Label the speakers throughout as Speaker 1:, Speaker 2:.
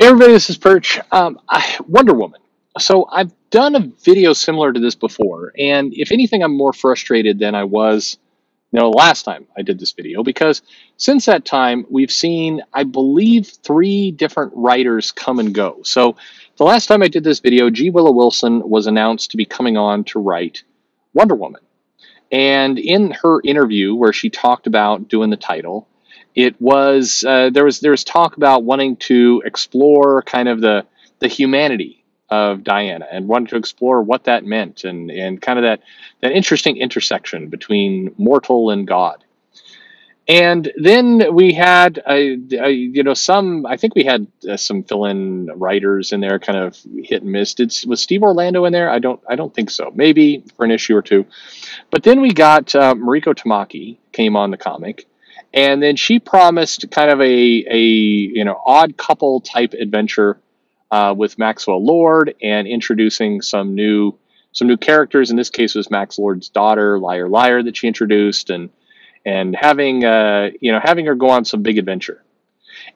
Speaker 1: Hey everybody, this is Perch. Wonder Woman. So I've done a video similar to this before, and if anything, I'm more frustrated than I was, last time I did this video, because since that time, we've seen, I believe, 3 different writers come and go. So the last time I did this video, G. Willow Wilson was announced to be coming on to write Wonder Woman. And in her interview where she talked about doing the title, it was there was talk about wanting to explore kind of the humanity of Diana and wanting to explore what that meant and kind of that interesting intersection between mortal and God. And then we had some, I think we had some fill-in writers in there, kind of hit and miss. Was Steve Orlando in there? I don't think so. Maybe for an issue or two. But then we got Mariko Tamaki came on the comic, and then she promised kind of a odd couple type adventure with Maxwell Lord and introducing some new characters. In this case, it was Max Lord's daughter, Liar Liar, that she introduced, and having her go on some big adventure.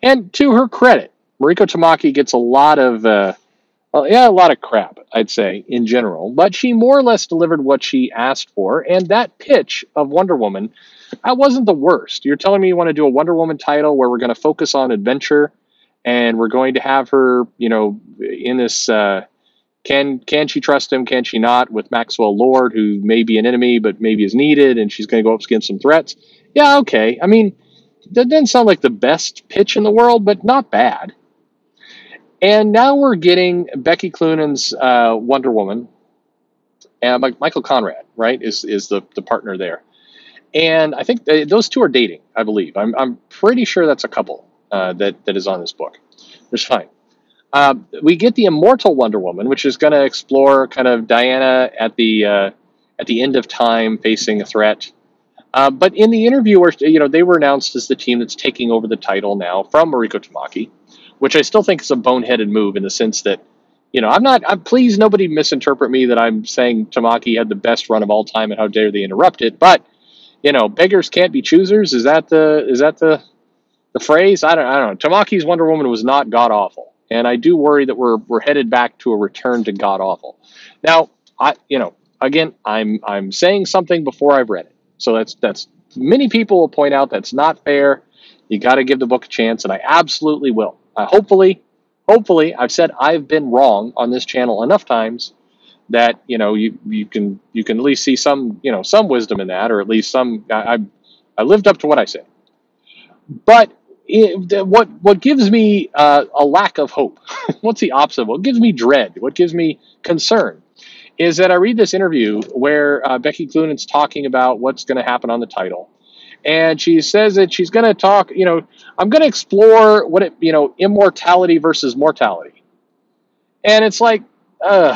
Speaker 1: And to her credit, Mariko Tamaki gets a lot of crap, I'd say, in general. But she more or less delivered what she asked for, and that pitch of Wonder Woman, that wasn't the worst. You're telling me you want to do a Wonder Woman title where we're going to focus on adventure, and we're going to have her, in this can she trust him, can she not, with Maxwell Lord, who may be an enemy but maybe is needed, and she's going to go up against some threats. Yeah, okay. I mean, that doesn't sound like the best pitch in the world, but not bad. And now we're getting Becky Cloonan's Wonder Woman, and Michael Conrad, right, is the partner there. And I think those two are dating, I believe. I'm pretty sure that's a couple that is on this book. It's fine. We get the Immortal Wonder Woman, which is going to explore kind of Diana at the end of time facing a threat. But in the interview where they were announced as the team that's taking over the title now from Mariko Tamaki, which I still think is a boneheaded move in the sense that, please nobody misinterpret me that I'm saying Tamaki had the best run of all time and how dare they interrupt it. But, beggars can't be choosers. Is that the phrase? I don't know. Tamaki's Wonder Woman was not god awful. And I do worry that we're headed back to a return to god awful. Now, again, I'm saying something before I've read it. So that's many people will point out that's not fair. You got to give the book a chance, and I absolutely will. Hopefully, I've said I've been wrong on this channel enough times that you can at least see some wisdom in that, or at least some. I lived up to what I said. But what gives me a lack of hope? What's the opposite? What gives me dread? What gives me concern? Is that I read this interview where Becky Cloonan's talking about what's going to happen on the title. And she says that she's going to talk, I'm going to explore immortality versus mortality. And it's like, how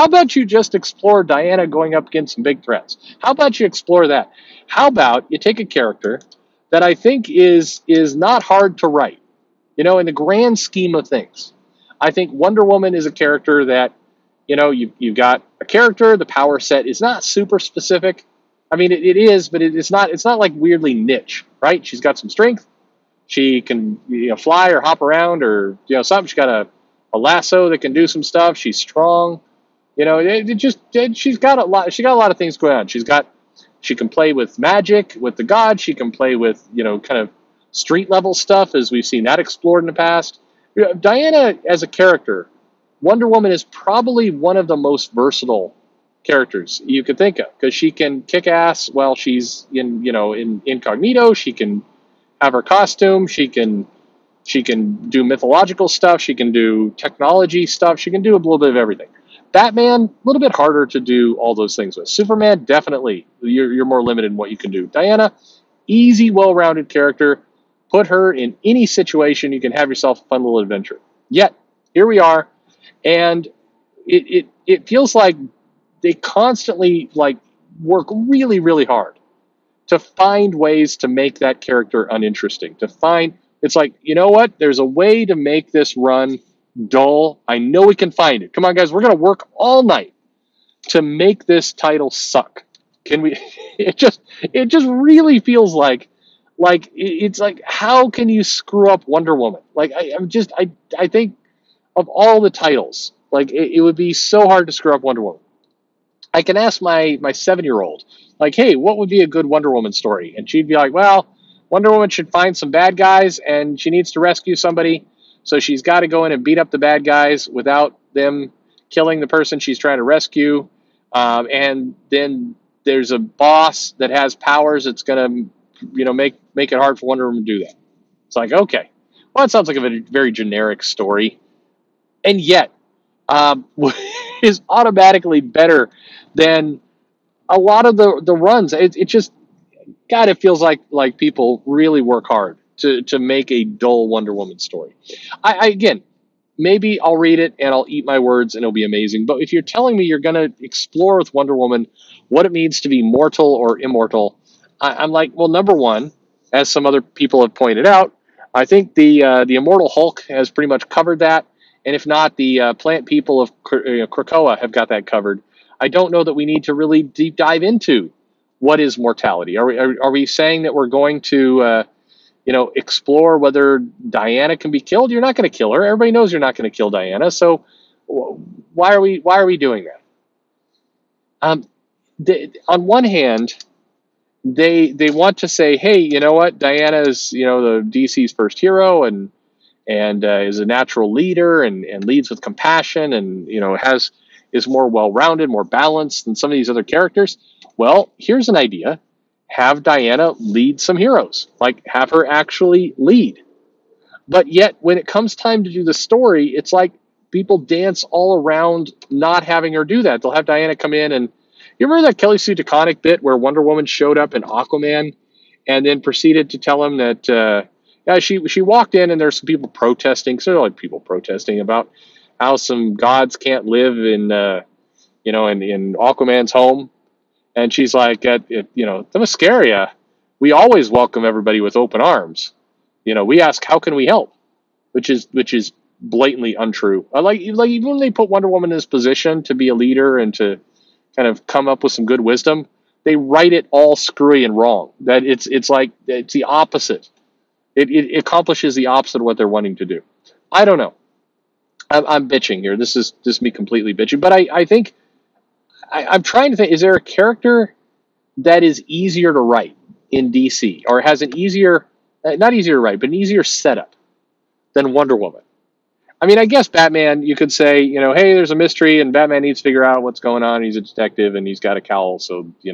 Speaker 1: about you just explore Diana going up against some big threats? How about you explore that? How about you take a character that I think is not hard to write, in the grand scheme of things. I think Wonder Woman is a character that, you've got a character, the power set is not super specific. I mean, it is, but it's not like weirdly niche, right? She's got some strength. She can, fly or hop around or, something. She's got a lasso that can do some stuff. She's strong. She's got a lot of things going on. She can play with magic, with the gods. She can play with, kind of street level stuff as we've seen that explored in the past. Diana as a character, Wonder Woman is probably one of the most versatile characters you could think of, because she can kick ass while she's in incognito. She can have her costume. She can do mythological stuff. She can do technology stuff. She can do a little bit of everything. Batman, a little bit harder to do all those things with. Superman, definitely you're more limited in what you can do. Diana, easy, well-rounded character. Put her in any situation, you can have yourself a fun little adventure. Yet here we are. And it feels like they constantly work really, really hard to find ways to make that character uninteresting. It's like, there's a way to make this run dull. I know we can find it. Come on, guys, we're going to work all night to make this title suck. Can we? It just really feels like Like it's like, how can you screw up Wonder Woman? Like I think of all the titles, like it would be so hard to screw up Wonder Woman. I can ask my 7 year old, like, hey, what would be a good Wonder Woman story? And she'd be like, well, Wonder Woman should find some bad guys and she needs to rescue somebody. So she's got to go in and beat up the bad guys without them killing the person she's trying to rescue. And then there's a boss that has powers that's going to, make it hard for Wonder Woman to do that. It's like, okay, well, it sounds like a very generic story. And yet, is automatically better than a lot of the runs. It just, God, it feels like people really work hard to make a dull Wonder Woman story. I again, maybe I'll read it and I'll eat my words and it'll be amazing. But if you're telling me you're going to explore with Wonder Woman what it means to be mortal or immortal, I'm like, well, number one, as some other people have pointed out, I think the Immortal Hulk has pretty much covered that. And if not, the plant people of Krakoa have got that covered. I don't know that we need to really deep dive into what is mortality. Are we saying that we're going to explore whether Diana can be killed? You're not going to kill her. Everybody knows you're not going to kill Diana. So why are we doing that? On one hand, they want to say, hey, you know what? Diana is the DC's first hero and is a natural leader and leads with compassion and is more well-rounded, more balanced than some of these other characters. Well, here's an idea. Have Diana lead some heroes. Like, have her actually lead. But yet, when it comes time to do the story, it's like people dance all around not having her do that. They'll have Diana come in and... You remember that Kelly Sue DeConnick bit where Wonder Woman showed up in Aquaman and then proceeded to tell him that... she walked in and there's some people protesting. So there are like people protesting about how some gods can't live in Aquaman's home. And she's like, the Mascaria, we always welcome everybody with open arms. We ask, how can we help? Which is blatantly untrue. Like even when they put Wonder Woman in this position to be a leader and to kind of come up with some good wisdom, they write it all screwy and wrong. That it's like it's the opposite. It accomplishes the opposite of what they're wanting to do. I don't know. I'm bitching here. This is me completely bitching. But I think I'm trying to think, is there a character that is easier to write in DC or has an easier, not easier to write, but an easier setup than Wonder Woman? I mean, I guess Batman, you could say, hey, there's a mystery and Batman needs to figure out what's going on. He's a detective and he's got a cowl. So, he's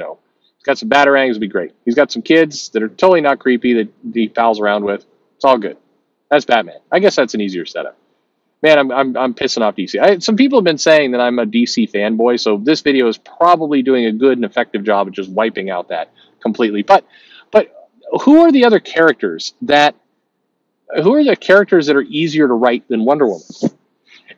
Speaker 1: got some batarangs, it'd be great. He's got some kids that are totally not creepy that he pals around with. It's all good. That's Batman. I guess that's an easier setup. Man, I'm pissing off DC. Some people have been saying that I'm a DC fanboy, so this video is probably doing a good and effective job of just wiping out that completely. But who are the other characters that are easier to write than Wonder Woman?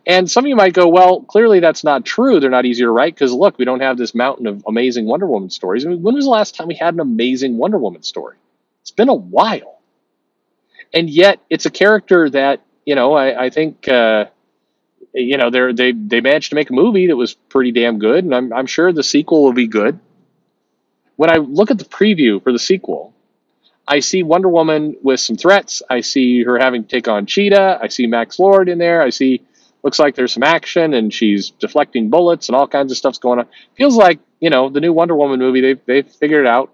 Speaker 1: And some of you might go, well, clearly that's not true. They're not easier to write because, look, we don't have this mountain of amazing Wonder Woman stories. I mean, when was the last time we had an amazing Wonder Woman story? It's been a while. And yet it's a character that, I think, they managed to make a movie that was pretty damn good, and I'm sure the sequel will be good. When I look at the preview for the sequel, I see Wonder Woman with some threats. I see her having to take on Cheetah. I see Max Lord in there. Looks like there's some action, and she's deflecting bullets, and all kinds of stuff's going on. Feels like, the new Wonder Woman movie, they've figured out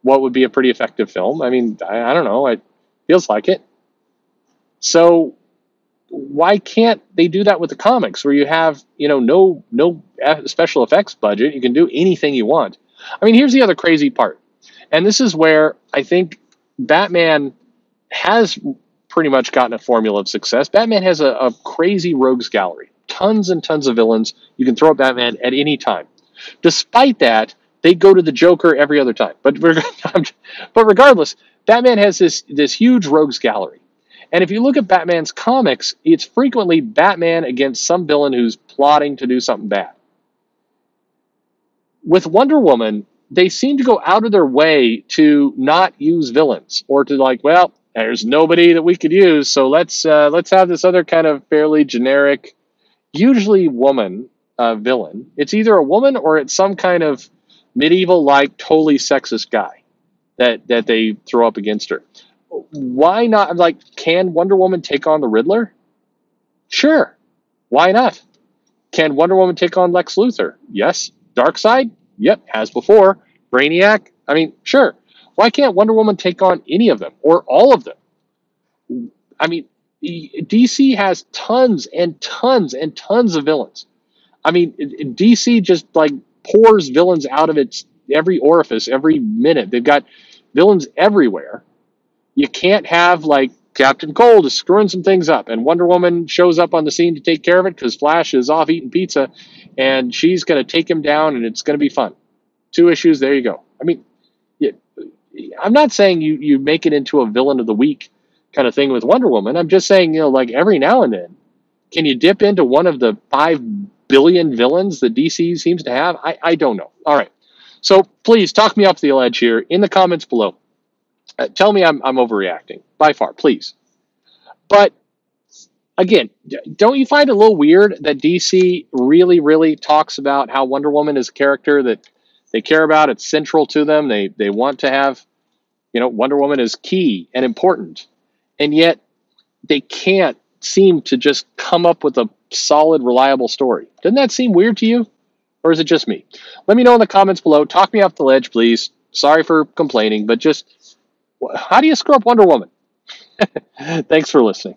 Speaker 1: what would be a pretty effective film. I mean, I don't know. It feels like it. So why can't they do that with the comics where you have, no special effects budget? You can do anything you want. I mean, here's the other crazy part. And this is where I think Batman has pretty much gotten a formula of success. Batman has a crazy rogues gallery. Tons and tons of villains. You can throw at Batman at any time. Despite that, they go to the Joker every other time. But regardless, Batman has this huge rogues gallery. And if you look at Batman's comics, it's frequently Batman against some villain who's plotting to do something bad. With Wonder Woman, they seem to go out of their way to not use villains or to like, well, there's nobody that we could use, so let's have this other kind of fairly generic, usually woman villain. It's either a woman or it's some kind of medieval-like, totally sexist guy. that they throw up against her. Why not? Like, can Wonder Woman take on the Riddler? Sure. Why not? Can Wonder Woman take on Lex Luthor? Yes. Darkseid? Yep, has before. Brainiac? I mean, sure. Why can't Wonder Woman take on any of them or all of them? I mean, DC has tons and tons and tons of villains. I mean, DC just like pours villains out of its every orifice every minute. They've got villains everywhere. You can't have like Captain Cold is screwing some things up, and Wonder Woman shows up on the scene to take care of it because Flash is off eating pizza, and she's going to take him down, and it's going to be fun. 2 issues, there you go. I mean, I'm not saying you make it into a villain of the week kind of thing with Wonder Woman. I'm just saying, like every now and then, can you dip into one of the 5 billion villains that DC seems to have? I don't know. All right. So please talk me off the ledge here in the comments below. Tell me I'm overreacting by far, please. But again, don't you find it a little weird that DC really, really talks about how Wonder Woman is a character that they care about? It's central to them. They want to have, Wonder Woman is key and important. And yet they can't seem to just come up with a solid, reliable story. Doesn't that seem weird to you? Or is it just me? Let me know in the comments below. Talk me off the ledge, please. Sorry for complaining, but just how do you screw up Wonder Woman? Thanks for listening.